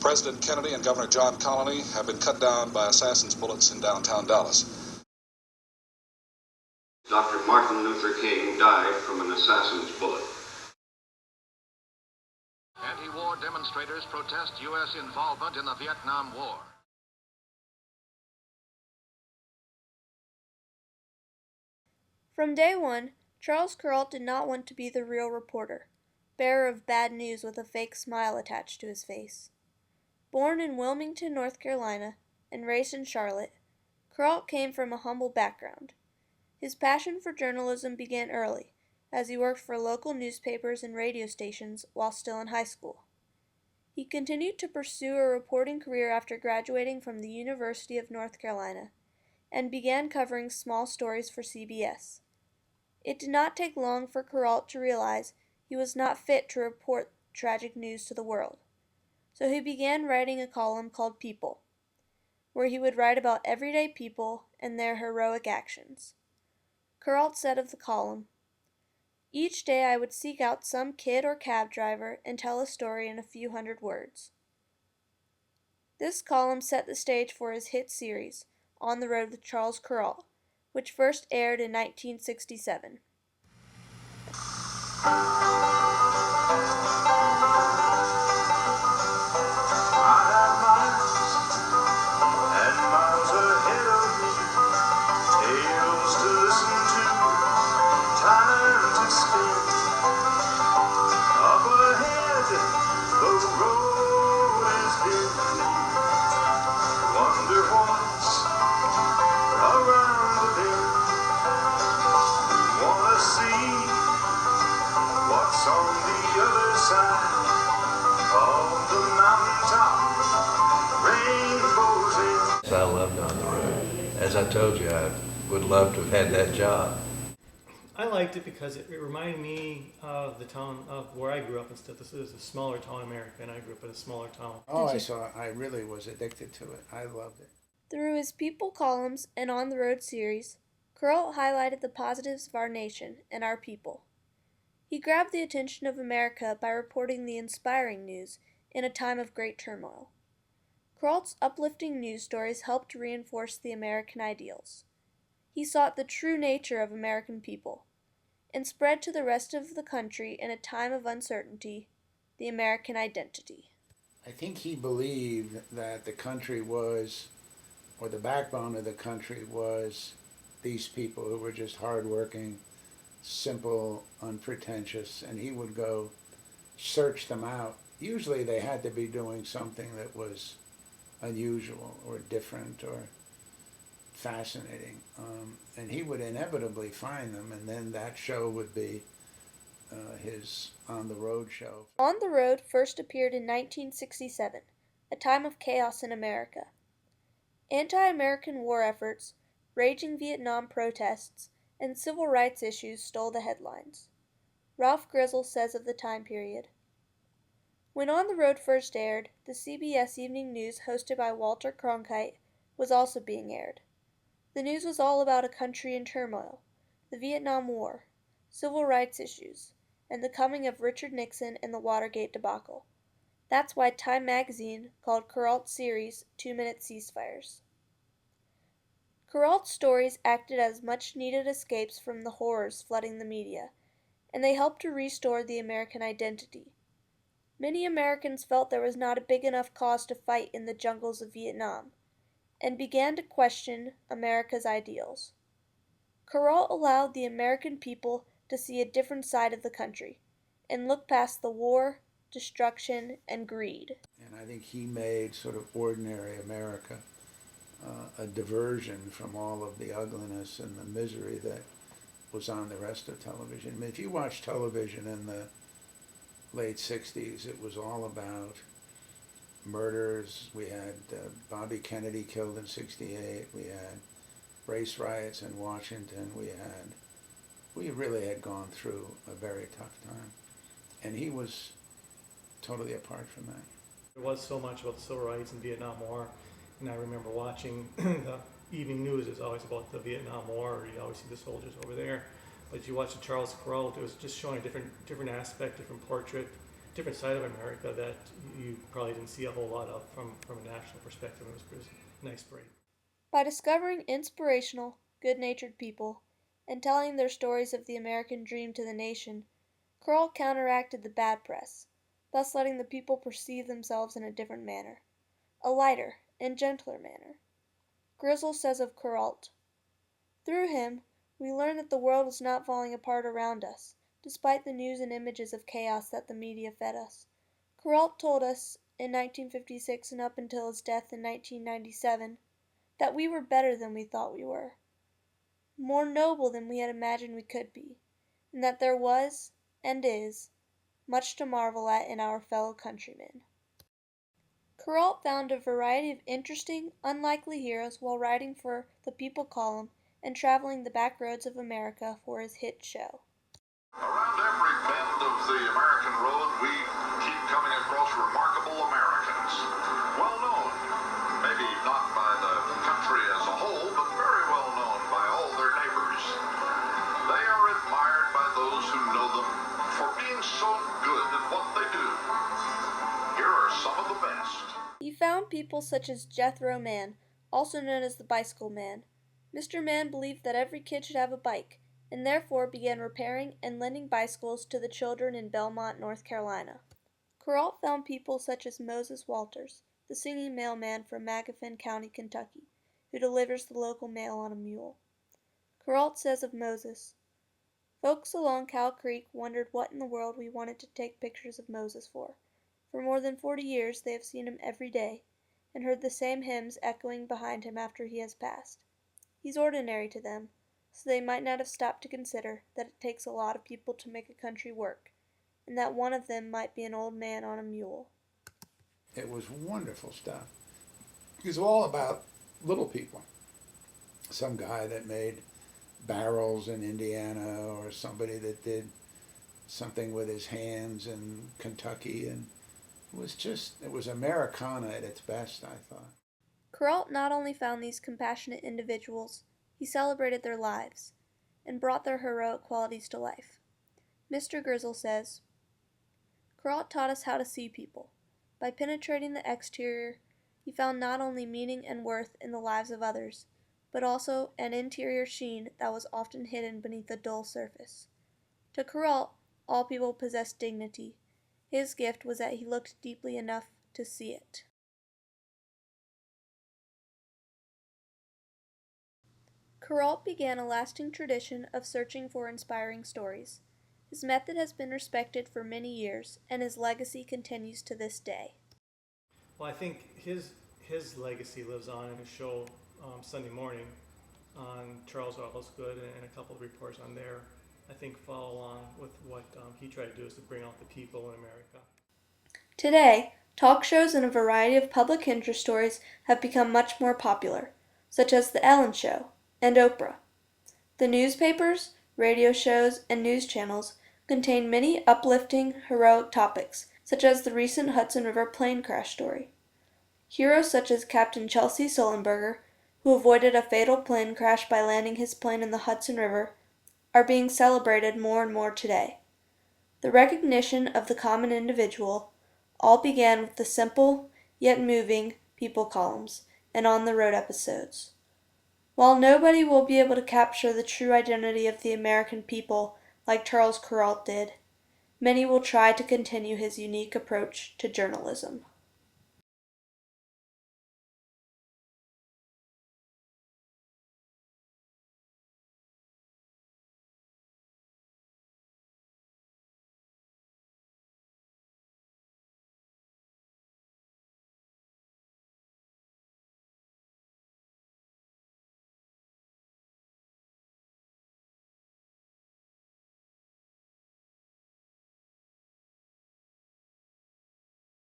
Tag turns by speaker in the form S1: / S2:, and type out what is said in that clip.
S1: President Kennedy and Governor John Connally have been cut down by assassin's bullets in downtown Dallas.
S2: Dr. Martin Luther King died from an assassin's bullet.
S3: Anti-war demonstrators protest U.S. involvement in the Vietnam War.
S4: From day one, Charles Kuralt did not want to be the real reporter, bearer of bad news with a fake smile attached to his face. Born in Wilmington, North Carolina, and raised in Charlotte, Kuralt came from a humble background. His passion for journalism began early, as he worked for local newspapers and radio stations while still in high school. He continued to pursue a reporting career after graduating from the University of North Carolina, and began covering small stories for CBS. It did not take long for Kuralt to realize he was not fit to report tragic news to the world, so he began writing a column called People, where he would write about everyday people and their heroic actions. Kuralt said of the column, "Each day I would seek out some kid or cab driver and tell a story in a few hundred words." This column set the stage for his hit series, On the Road with Charles Kuralt, which first aired in 1967.
S5: I loved On the Road. As I told you, I would love to have had that job.
S6: I liked it because it reminded me of the town of where I grew up and stuff. This is a smaller town in America, and I grew up in a smaller town.
S7: Oh, I really was addicted to it. I loved it.
S4: Through his People columns and On the Road series, Kuralt highlighted the positives of our nation and our people. He grabbed the attention of America by reporting the inspiring news in a time of great turmoil. Kuralt's uplifting news stories helped reinforce the American ideals. He sought the true nature of American people, and spread to the rest of the country in a time of uncertainty the American identity.
S7: I think he believed that the country was, or the backbone of the country was, these people who were just hardworking, simple, unpretentious, and he would go search them out. Usually they had to be doing something that was unusual or different or fascinating, and he would inevitably find them, and then that show would be his On the Road show.
S4: On the Road first appeared in 1967, a time of chaos in America. Anti-American war efforts, raging Vietnam protests, and civil rights issues stole the headlines. Ralph Grizzle says of the time period, "When On the Road first aired, the CBS Evening News hosted by Walter Cronkite was also being aired. The news was all about a country in turmoil, the Vietnam War, civil rights issues, and the coming of Richard Nixon and the Watergate debacle. That's why Time magazine called Kuralt's series 2-Minute Ceasefires." Kuralt's stories acted as much-needed escapes from the horrors flooding the media, and they helped to restore the American identity. Many Americans felt there was not a big enough cause to fight in the jungles of Vietnam, and began to question America's ideals. Kuralt allowed the American people to see a different side of the country, and look past the war, destruction, and greed.
S7: And I think he made sort of ordinary America a diversion from all of the ugliness and the misery that was on the rest of television. I mean, if you watch television in the late 60s, it was all about murders. We had Bobby Kennedy killed in 68. We had race riots in Washington. We really had gone through a very tough time. And he was totally apart from that.
S6: There was so much about the civil rights and Vietnam War, and I remember watching the evening news. It's always about the Vietnam War. You always see the soldiers over there. But you watch the Charles Kuralt, it was just showing a different aspect, different portrait different side of America that you probably didn't see a whole lot of from a national perspective. It was a nice break.
S4: By discovering inspirational, good-natured people and telling their stories of the American dream to the nation, Kuralt counteracted the bad press, thus letting the people perceive themselves in a different manner, a lighter and gentler manner. Grizzle says of Kuralt, "Through him, we learned that the world was not falling apart around us, despite the news and images of chaos that the media fed us. Kuralt told us in 1956 and up until his death in 1997 that we were better than we thought we were, more noble than we had imagined we could be, and that there was, and is, much to marvel at in our fellow countrymen." Kuralt found a variety of interesting, unlikely heroes while writing for the People column and traveling the back roads of America for his hit show.
S8: Around every bend of the American road, we keep coming across remarkable Americans. Well known, maybe not by the country as a whole, but very well known by all their neighbors. They are admired by those who know them for being so good at what they do. Here are some of the best.
S4: He found people such as Jethro Mann, also known as the Bicycle Man. Mr. Mann believed that every kid should have a bike, and therefore began repairing and lending bicycles to the children in Belmont, North Carolina. Kuralt found people such as Moses Walters, the singing mailman from Magaffin County, Kentucky, who delivers the local mail on a mule. Kuralt says of Moses, "Folks along Cow Creek wondered what in the world we wanted to take pictures of Moses for. For more than 40 years they have seen him every day, and heard the same hymns echoing behind him after he has passed. He's ordinary to them, so they might not have stopped to consider that it takes a lot of people to make a country work, and that one of them might be an old man on a mule."
S7: It was wonderful stuff. It was all about little people. Some guy that made barrels in Indiana, or somebody that did something with his hands in Kentucky, and it was Americana at its best, I thought.
S4: Kuralt not only found these compassionate individuals, he celebrated their lives, and brought their heroic qualities to life. Mr. Grizzle says, "Kuralt taught us how to see people. By penetrating the exterior, he found not only meaning and worth in the lives of others, but also an interior sheen that was often hidden beneath a dull surface. To Kuralt, all people possessed dignity. His gift was that he looked deeply enough to see it." Kuralt began a lasting tradition of searching for inspiring stories. His method has been respected for many years, and his legacy continues to this day.
S6: Well, I think his legacy lives on in his show Sunday morning on Charles Orwell's Good, and a couple of reports on there, I think, follow along with what he tried to do, is to bring out the people in America.
S4: Today, talk shows and a variety of public interest stories have become much more popular, such as The Ellen Show and Oprah. The newspapers, radio shows, and news channels contain many uplifting, heroic topics, such as the recent Hudson River plane crash story. Heroes such as Captain Chelsea Sullenberger, who avoided a fatal plane crash by landing his plane in the Hudson River, are being celebrated more and more today. The recognition of the common individual all began with the simple, yet moving, People columns and on-the-road episodes. While nobody will be able to capture the true identity of the American people like Charles Kuralt did, many will try to continue his unique approach to journalism.